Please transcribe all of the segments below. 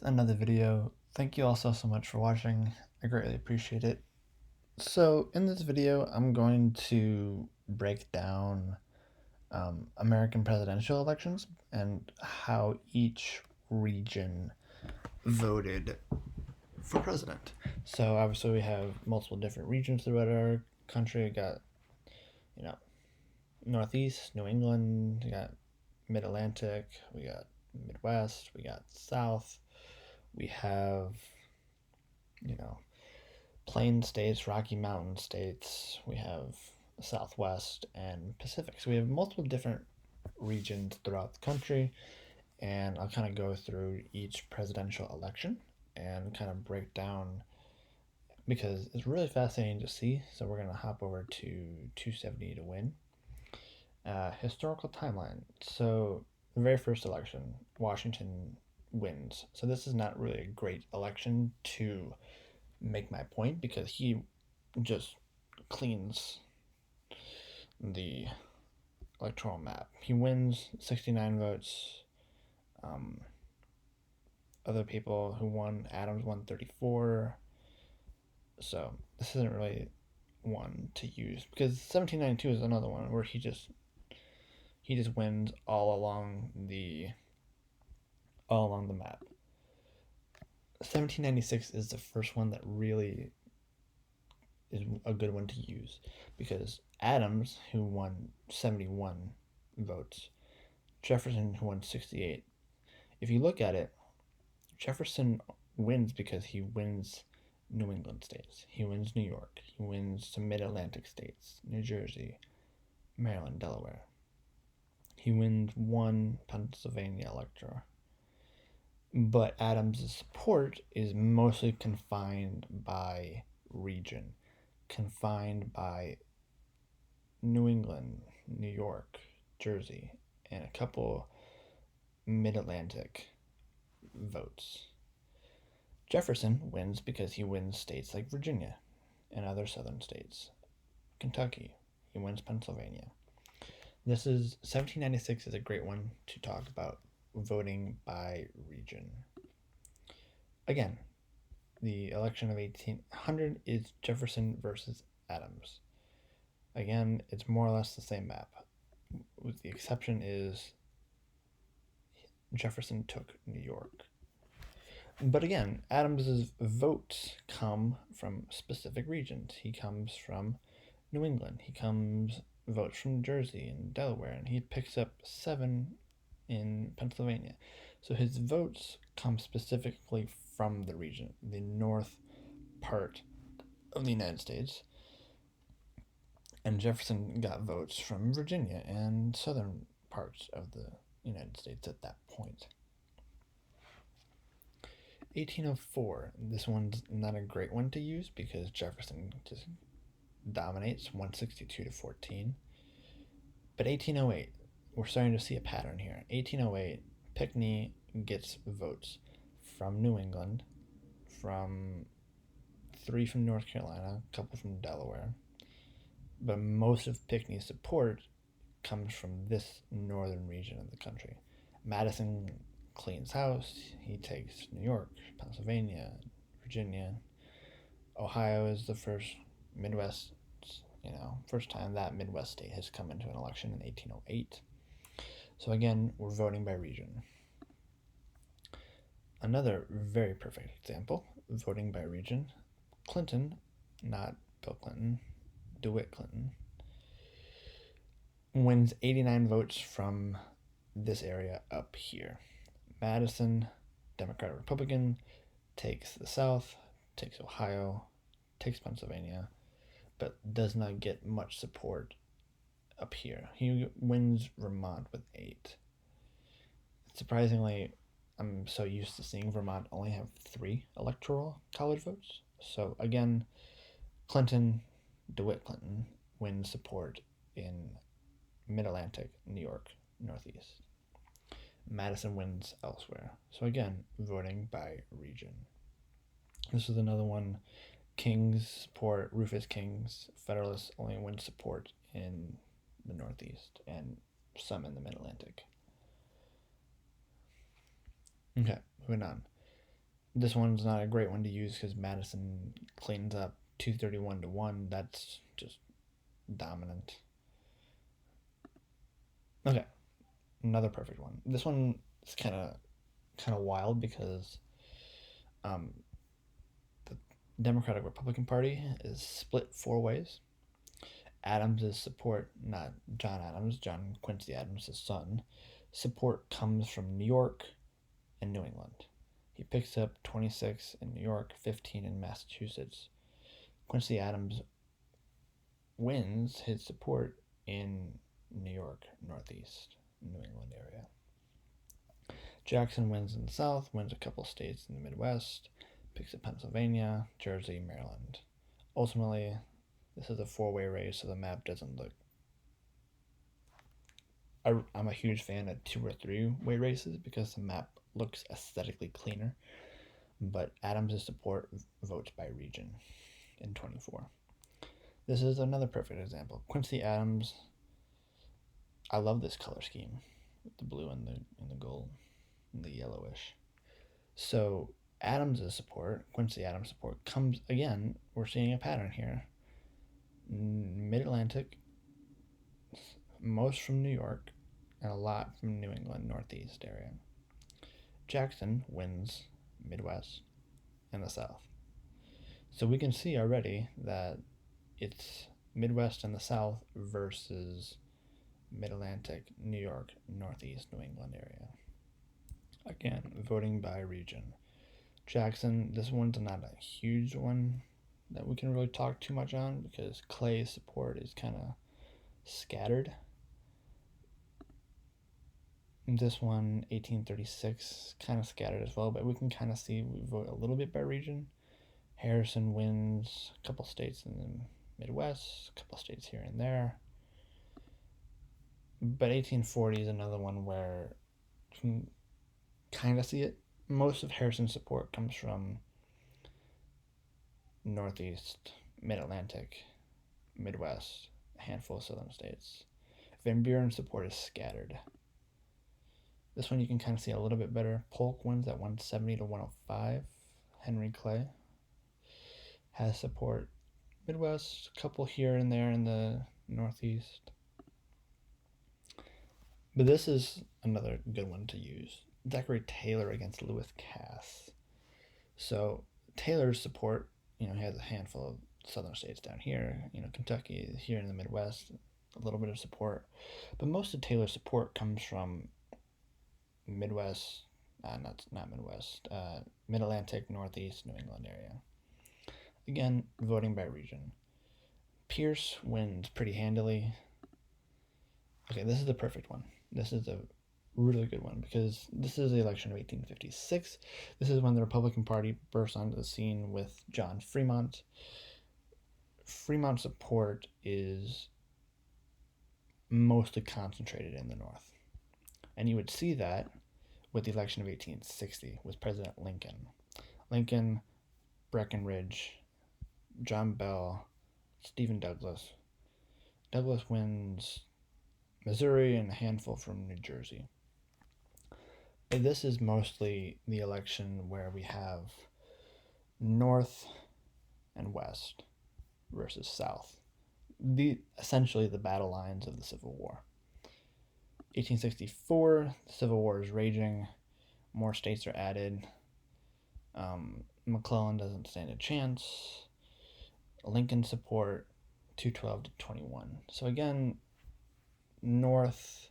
another video. Thank you all so much for watching. I greatly appreciate it. So in this video, I'm going to break down American presidential elections and how each region voted for president. So obviously we have multiple different regions throughout our country. We got, Northeast, New England, we got Mid-Atlantic, we got Midwest, we got South, we have, you know, Plain states, Rocky Mountain states, we have Southwest and Pacific. So we have multiple different regions throughout the country, and I'll kind of go through each presidential election and kind of break down because it's really fascinating to see. So we're going to hop over to 270 to win. Historical timeline. So the very first election, Washington wins. So this is not really a great election to make my point because he just cleans the electoral map. He wins 69 votes. Other people who won, Adams won 34. So this isn't really one to use because 1792 is another one where he just wins all along the map. 1796 is the first one that really is a good one to use because Adams, who won 71 votes, Jefferson, who won 68. If you look at it, Jefferson wins because he wins New England states. He wins New York. He wins some Mid-Atlantic states, New Jersey, Maryland, Delaware. He wins one Pennsylvania elector. But Adams' support is mostly confined by region, confined by New England, New York, Jersey, and a couple Mid-Atlantic votes. Jefferson wins because he wins states like Virginia and other southern states. Kentucky, he wins Pennsylvania. 1796 is a great one to talk about voting by region. Again, the election of 1800 is Jefferson versus Adams. Again, it's more or less the same map, with the exception is Jefferson took New York. But again, Adams's votes come from specific regions. He comes from New England. He votes from Jersey and Delaware, and he picks up 7 in Pennsylvania. So his votes come specifically from the region, the north part of the United States. And Jefferson got votes from Virginia and southern parts of the United States at that point. 1804, this one's not a great one to use because Jefferson just dominates 162 to 14. But 1808, we're starting to see a pattern here. 1808, Pinckney gets votes from New England, from 3 from North Carolina, a couple from Delaware, but most of Pinckney's support comes from this northern region of the country. Madison cleans house. He takes New York, Pennsylvania, Virginia. Ohio is the first Midwest, first time that Midwest state has come into an election in 1808. So again, we're voting by region. Another very perfect example, voting by region. Clinton, not Bill Clinton, DeWitt Clinton, wins 89 votes from this area up here. Madison, Democrat Republican, takes the South, takes Ohio, takes Pennsylvania, but does not get much support up here. He wins Vermont with 8. Surprisingly, I'm so used to seeing Vermont only have 3 electoral college votes. So again, Clinton, DeWitt Clinton, wins support in Mid-Atlantic, New York, Northeast. Madison wins elsewhere. So again, voting by region. This is another one. King's support, Rufus King's Federalists only win support in the Northeast and some in the Mid-Atlantic. Okay, moving on. This one's not a great one to use because Madison cleans up 231 to 1. That's just dominant. Okay, another perfect one. This one is kind of wild because um, the Democratic Republican Party is split four ways. Adams' support, not John Adams, John Quincy Adams, his son, support comes from New York and New England. He picks up 26 in New York, 15 in Massachusetts. Quincy Adams wins his support in New York, Northeast, New England area. Jackson wins in the South, wins a couple states in the Midwest, picks up Pennsylvania, Jersey, Maryland. Ultimately, this is a four-way race, so the map doesn't look. I'm a huge fan of two or three-way races because the map looks aesthetically cleaner. But Adams' support votes by region in 24. This is another perfect example. Quincy Adams. I love this color scheme with the blue and the gold and the yellowish. So Adams' support, Quincy Adams' support, comes again. We're seeing a pattern here. Mid-Atlantic, most from New York, and a lot from New England, Northeast area. Jackson wins Midwest and the South. So we can see already that it's Midwest and the South versus Mid-Atlantic, New York, Northeast, New England area. Again, voting by region. Jackson, this one's not a huge one that we can really talk too much on because Clay's support is kind of scattered. This one, 1836, kind of scattered as well, but we can kind of see we vote a little bit by region. Harrison wins a couple states in the Midwest, a couple states here and there. But 1840 is another one where you can kind of see it. Most of Harrison's support comes from Northeast, Mid-Atlantic, Midwest, a handful of southern states. Van Buren's support is scattered. This one you can kind of see a little bit better. Polk wins at 170 to 105. Henry Clay has support Midwest, a couple here and there in the Northeast. But this is another good one to use. Zachary Taylor against Lewis Cass. So Taylor's support, he has a handful of southern states down here. Kentucky here in the Midwest, a little bit of support. But most of Taylor's support comes from Midwest, not Midwest, Mid-Atlantic, Northeast, New England area. Again, voting by region. Pierce wins pretty handily. Okay, this is the perfect one. This is a really good one because this is the election of 1856. This is when the Republican Party burst onto the scene with John Fremont. Fremont's support is mostly concentrated in the North. And you would see that with the election of 1860 with President Lincoln. Lincoln, Breckinridge, John Bell, Stephen Douglas. Douglas wins Missouri and a handful from New Jersey. But this is mostly the election where we have North and West versus South. Essentially the battle lines of the Civil War. 1864, the Civil War is raging. More states are added. McClellan doesn't stand a chance. Lincoln support 212 to 21. So again, North,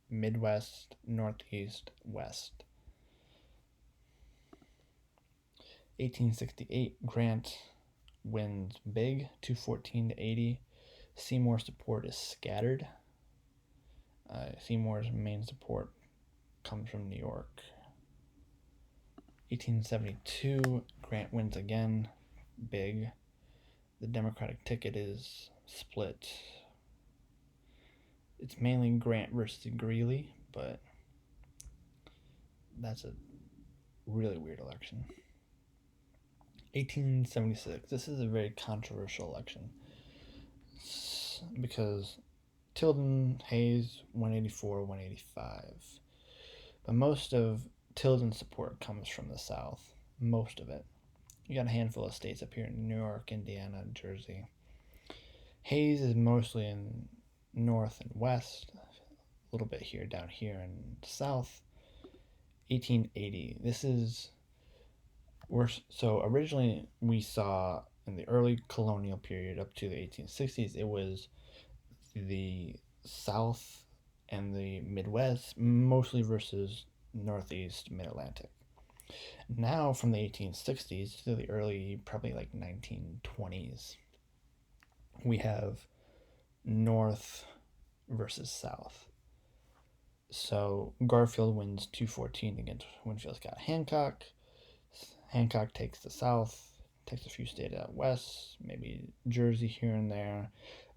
Midwest, Northeast, West. 1868, Grant wins big, 214 to 80. Seymour's support is scattered. Seymour's main support comes from New York. 1872, Grant wins again, big. The Democratic ticket is split. It's mainly Grant versus Greeley, but that's a really weird election. 1876, this is a very controversial election because Tilden, Hayes, 184, 185. But most of Tilden's support comes from the South, most of it. You got a handful of states up here in New York, Indiana, Jersey. Hayes is mostly in north and west, a little bit here, down here in the south. 1880. This is worse. So originally we saw in the early colonial period up to the 1860s, it was the South and the Midwest, mostly versus Northeast Mid-Atlantic. Now, from the 1860s to the early, probably like 1920s, we have North versus South. So Garfield wins 214 against Winfield Scott Hancock. Hancock takes the South, takes a few states out west, maybe Jersey here and there,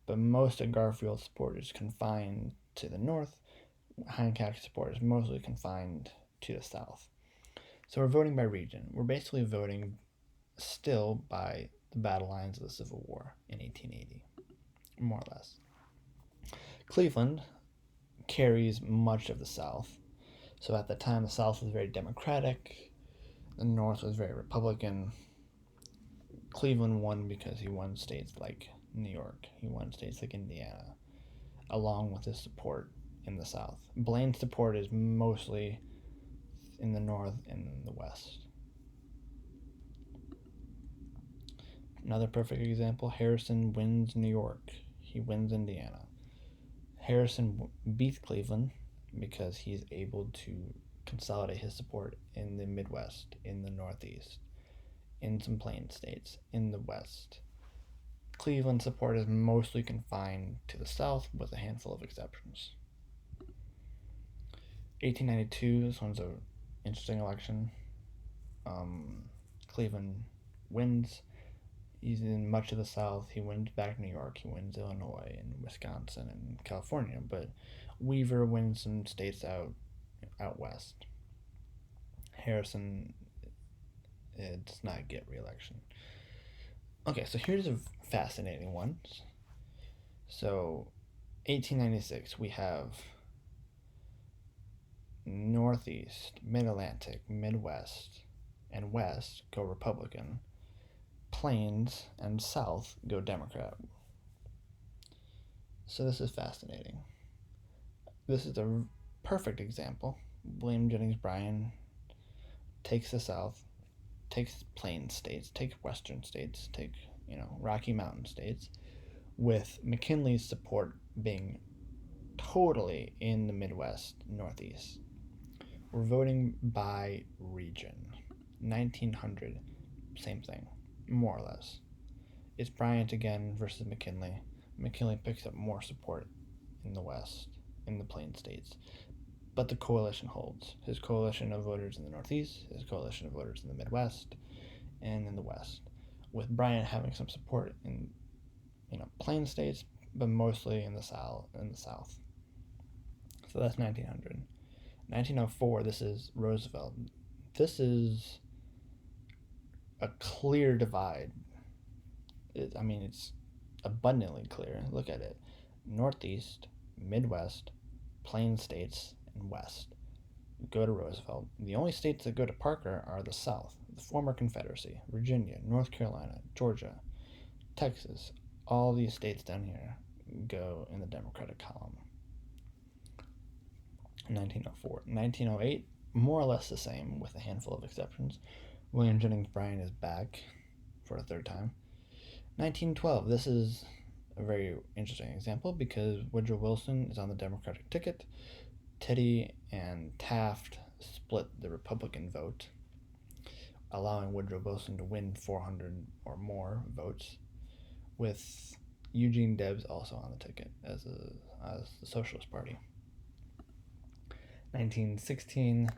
but most of Garfield's support is confined to the north. Hancock's support is mostly confined to the south. So we're voting by region. We're basically voting still by the battle lines of the Civil War in 1880, more or less. Cleveland carries much of the South. So at the time, the South was very Democratic, the North was very Republican. Cleveland won because he won states like New York, he won states like Indiana, along with his support in the South. Blaine's support is mostly in the North and in the West. Another perfect example, Harrison wins New York, he wins Indiana. Harrison beats Cleveland because he's able to consolidate his support in the Midwest, in the Northeast, in some plain states, in the West. Cleveland's support is mostly confined to the South with a handful of exceptions. 1892, this one's an interesting election. Cleveland wins. He's in much of the South. He wins back New York. He wins Illinois and Wisconsin and California. But Weaver wins some states out west. Harrison does not get re-election. Okay, so here's a fascinating one. So 1896, we have Northeast, Mid-Atlantic, Midwest, and West go Republican. Plains and South go Democrat. So this is fascinating. This is a perfect example. William Jennings Bryan takes the South, takes plain states, takes western states, takes Rocky Mountain states, with McKinley's support being totally in the Midwest, Northeast. We're voting by region. 1900, same thing, more or less. It's Bryant again versus McKinley. McKinley picks up more support in the West, in the plain states. But the coalition holds. His coalition of voters in the Northeast, his coalition of voters in the Midwest, and in the West. With Bryant having some support in, plain states, but mostly in the South. So that's 1900. 1904, this is Roosevelt. This is a clear divide. It's abundantly clear. Look at it. Northeast, Midwest, plain states, and West go to Roosevelt. The only states that go to Parker are the South, the former Confederacy, Virginia, North Carolina, Georgia, Texas. All these states down here go in the Democratic column. 1904. 1908, more or less the same, with a handful of exceptions. William Jennings Bryan is back for a third time. 1912, this is a very interesting example because Woodrow Wilson is on the Democratic ticket. Teddy and Taft split the Republican vote, allowing Woodrow Wilson to win 400 or more votes, with Eugene Debs also on the ticket as the Socialist Party. 1916,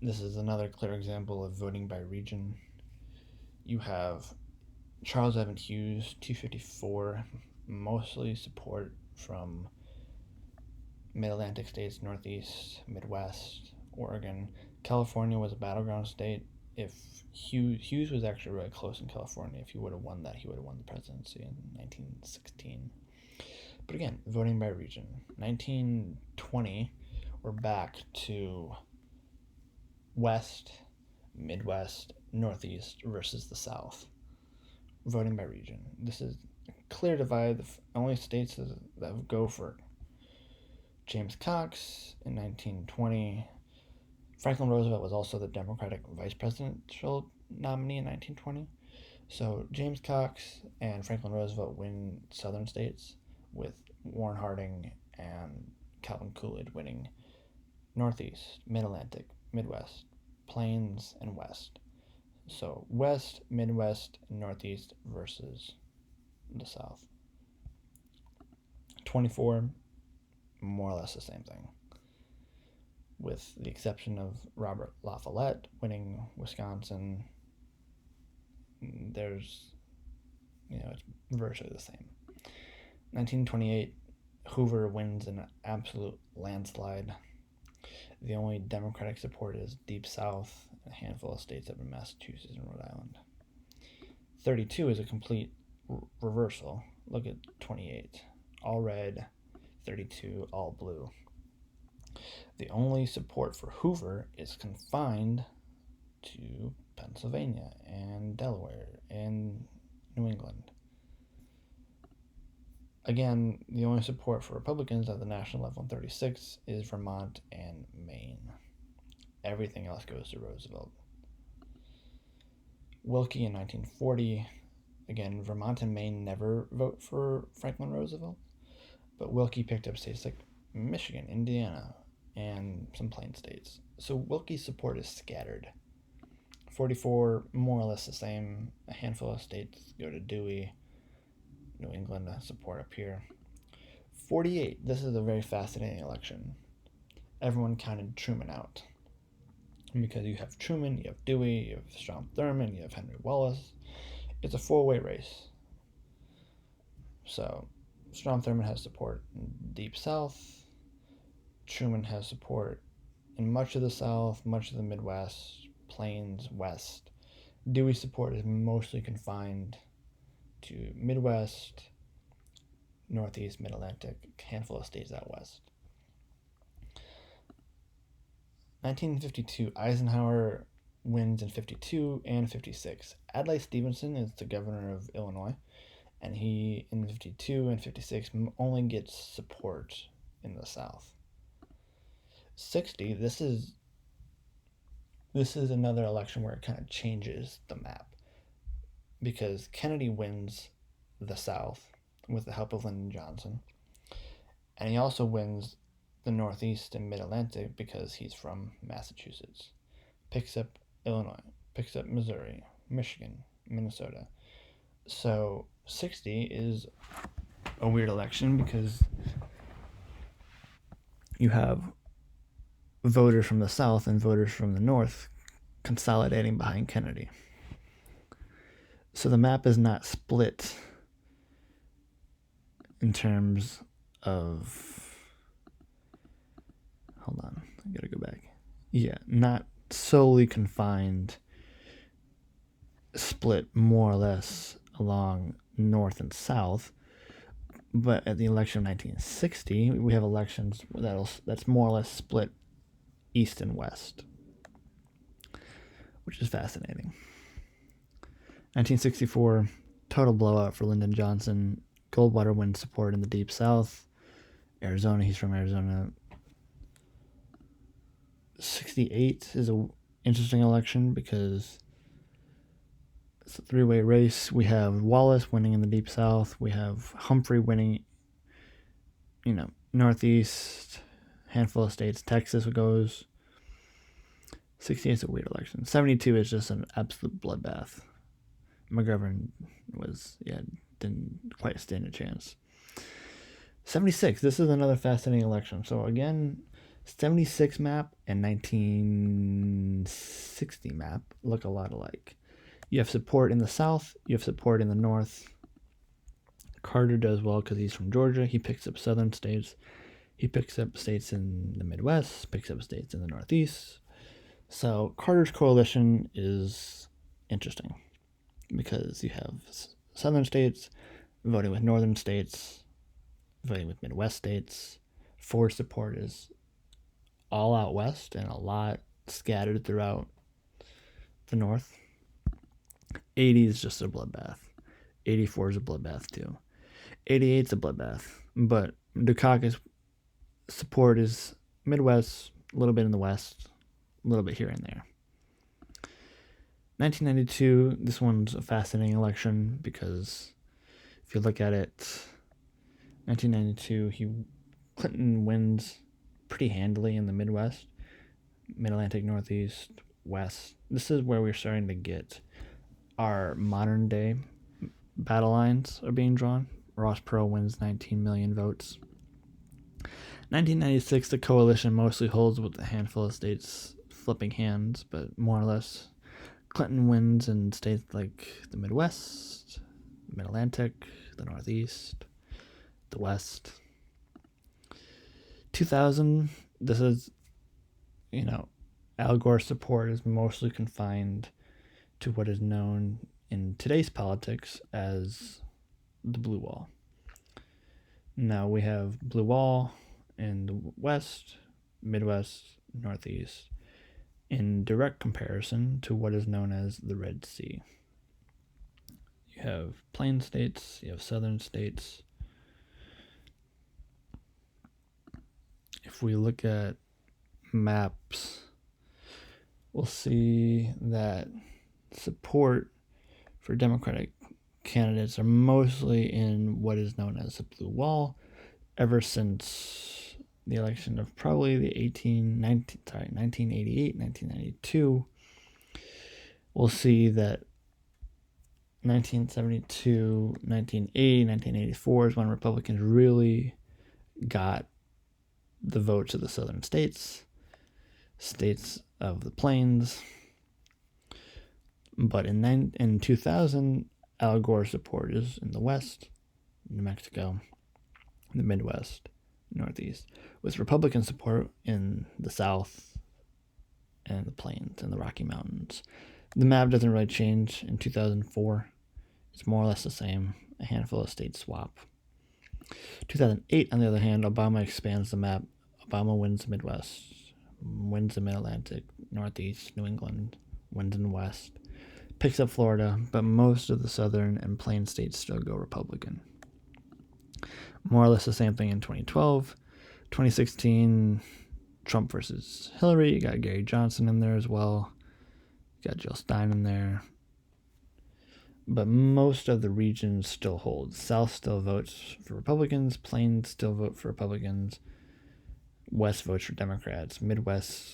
this is another clear example of voting by region. You have Charles Evan Hughes, 254, mostly support from Mid-Atlantic states, Northeast, Midwest, Oregon. California was a battleground state. If Hughes was actually really close in California, if he would have won that, he would have won the presidency in 1916. But again, voting by region. 1920, we're back to West, Midwest, Northeast versus the South. Voting by region. This is a clear divide. The only states that go for James Cox in 1920. Franklin Roosevelt was also the Democratic vice presidential nominee in 1920. So James Cox and Franklin Roosevelt win southern states, with Warren Harding and Calvin Coolidge winning Northeast, Mid-Atlantic, Midwest, Plains, and West. So West, Midwest, and Northeast versus the South. 24, more or less the same thing, with the exception of Robert La Follette winning Wisconsin. There's, it's virtually the same. 1928, Hoover wins an absolute landslide. The only Democratic support is Deep South and a handful of states up in Massachusetts and Rhode Island. 32 is a complete reversal. Look at 28. All red, 32, all blue. The only support for Hoover is confined to Pennsylvania and Delaware and New England. Again, the only support for Republicans at the national level in 36 is Vermont and Maine. Everything else goes to Roosevelt. Wilkie in 1940. Again, Vermont and Maine never vote for Franklin Roosevelt, but Wilkie picked up states like Michigan, Indiana, and some plain states. So Wilkie's support is scattered. 44, more or less the same. A handful of states go to Dewey. New England support up here. 48, this is a very fascinating election. Everyone counted Truman out, because you have Truman, you have Dewey, you have Strom Thurmond, you have Henry Wallace. It's a four-way race. So Strom Thurmond has support in Deep South. Truman has support in much of the South, much of the Midwest, Plains, West. Dewey's support is mostly confined to Midwest, Northeast, Mid-Atlantic, a handful of states out west. 1952, Eisenhower wins in 52 and 56. Adlai Stevenson is the governor of Illinois, and he, in 52 and 56, only gets support in the South. 60, this is another election where it kind of changes the map, because Kennedy wins the South with the help of Lyndon Johnson, and he also wins the Northeast and Mid-Atlantic because he's from Massachusetts. Picks up Illinois, picks up Missouri, Michigan, Minnesota. So 60 is a weird election because you have voters from the South and voters from the North consolidating behind Kennedy. So the map is not split in terms of, hold on, I gotta go back. Yeah, not solely confined, split more or less along North and South. But at the election of 1960, we have elections that's more or less split East and West, which is fascinating. 1964, total blowout for Lyndon Johnson. Goldwater wins support in the Deep South. Arizona, he's from Arizona. 68 is an interesting election because it's a three-way race. We have Wallace winning in the Deep South. We have Humphrey winning, Northeast, handful of states. Texas goes. 68 is a weird election. 72 is just an absolute bloodbath. McGovern didn't quite stand a chance. 76, this is another fascinating election. So again, 76 map and 1960 map look a lot alike. You have support in the South, you have support in the North. Carter does well because he's from Georgia. He picks up southern states. He picks up states in the Midwest, picks up states in the Northeast. So Carter's coalition is interesting because you have southern states voting with northern states, voting with Midwest states. Ford support is all out west and a lot scattered throughout the North. 80 is just a bloodbath. 84 is a bloodbath too. 88 is a bloodbath. But Dukakis support is Midwest, a little bit in the West, a little bit here and there. 1992, this one's a fascinating election because if you look at it, 1992, Clinton wins pretty handily in the Midwest, Mid-Atlantic, Northeast, West. This is where we're starting to get our modern day battle lines are being drawn. Ross Perot wins 19 million votes. 1996, the coalition mostly holds with a handful of states flipping hands, but more or less Clinton wins in states like the Midwest, Mid-Atlantic, the Northeast, the West. 2000, this is, Al Gore's support is mostly confined to what is known in today's politics as the Blue Wall. Now we have Blue Wall in the West, Midwest, Northeast, in direct comparison to what is known as the Red Sea. You have plain states, you have southern states. If we look at maps, we'll see that support for Democratic candidates are mostly in what is known as the Blue Wall ever since the election of probably the 1988, 1992. We'll see that 1972, 1980, 1984 is when Republicans really got the votes of the southern states of the plains. But in 2000, Al Gore's support is in the West, New Mexico, the Midwest, Northeast, with Republican support in the South and the plains and the Rocky Mountains. The map doesn't really change in 2004. It's more or less the same, a handful of states swap. 2008, on the other hand, Obama expands the map. Obama wins the Midwest, wins the Mid-Atlantic, Northeast, New England, wins in the West, picks up Florida, but most of the southern and plain states still go Republican. More or less the same thing in 2012. 2016, Trump versus Hillary. You got Gary Johnson in there as well. You got Jill Stein in there. But most of the regions still hold. South still votes for Republicans. Plains still vote for Republicans. West votes for Democrats. Midwest,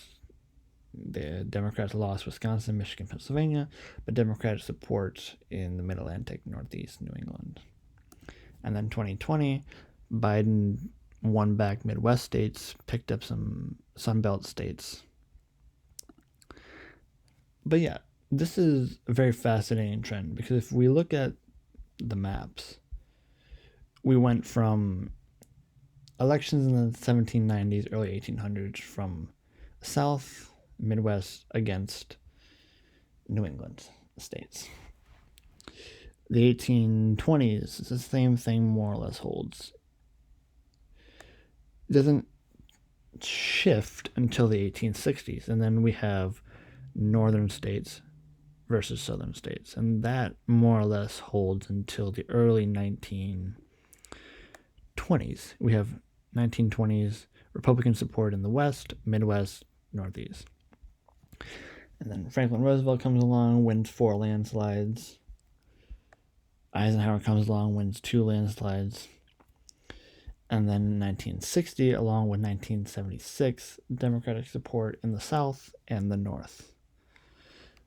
the Democrats lost Wisconsin, Michigan, Pennsylvania, but Democratic support in the Mid-Atlantic, Northeast, New England. And then 2020, Biden won back Midwest states, picked up some Sunbelt states. But yeah, this is a very fascinating trend because if we look at the maps, we went from elections in the 1790s, early 1800s, from the South, Midwest against New England states. The 1820s, it's the same thing more or less holds. It doesn't shift until the 1860s, and then we have northern states versus southern states, and that more or less holds until the early 1920s. We have 1920s Republican support in the West, Midwest, Northeast. And then Franklin Roosevelt comes along, wins 4 landslides. Eisenhower comes along, wins 2 landslides. And then in 1960, along with 1976, Democratic support in the South and the North,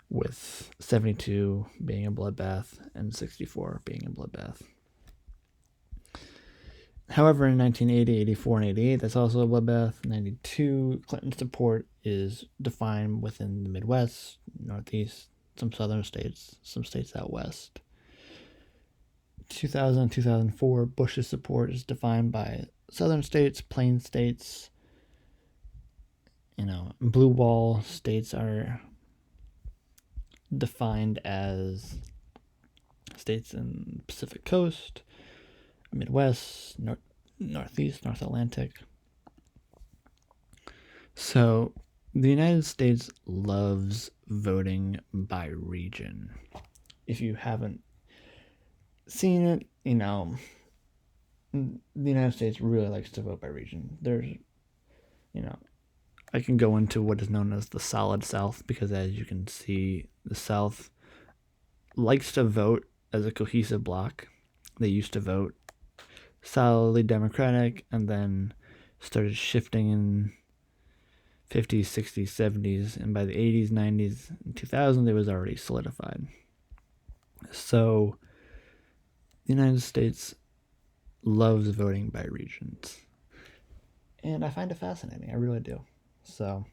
with 72 being a bloodbath and 64 being a bloodbath. However, in 1980, 84, and 88, that's also a bloodbath. 92, Clinton support is defined within the Midwest, Northeast, some southern states, some states out west. 2000 and 2004, Bush's support is defined by southern states, plain states. Blue Wall states are defined as states in the Pacific Coast, Midwest, Northeast, North Atlantic. So The United States loves voting by region. If you haven't seen it, the United States really likes to vote by region. I can go into what is known as the Solid South because, as you can see, the South likes to vote as a cohesive bloc. They used to vote solidly Democratic and then started shifting in 50s, 60s, 70s, and by the 80s, 90s, and 2000s, it was already solidified. So the United States loves voting by regions. And I find it fascinating. I really do. So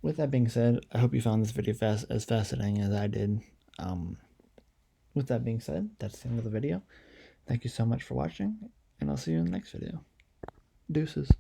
with that being said, I hope you found this video as fascinating as I did. With that being said, that's the end of the video. Thank you so much for watching, and I'll see you in the next video. Deuces.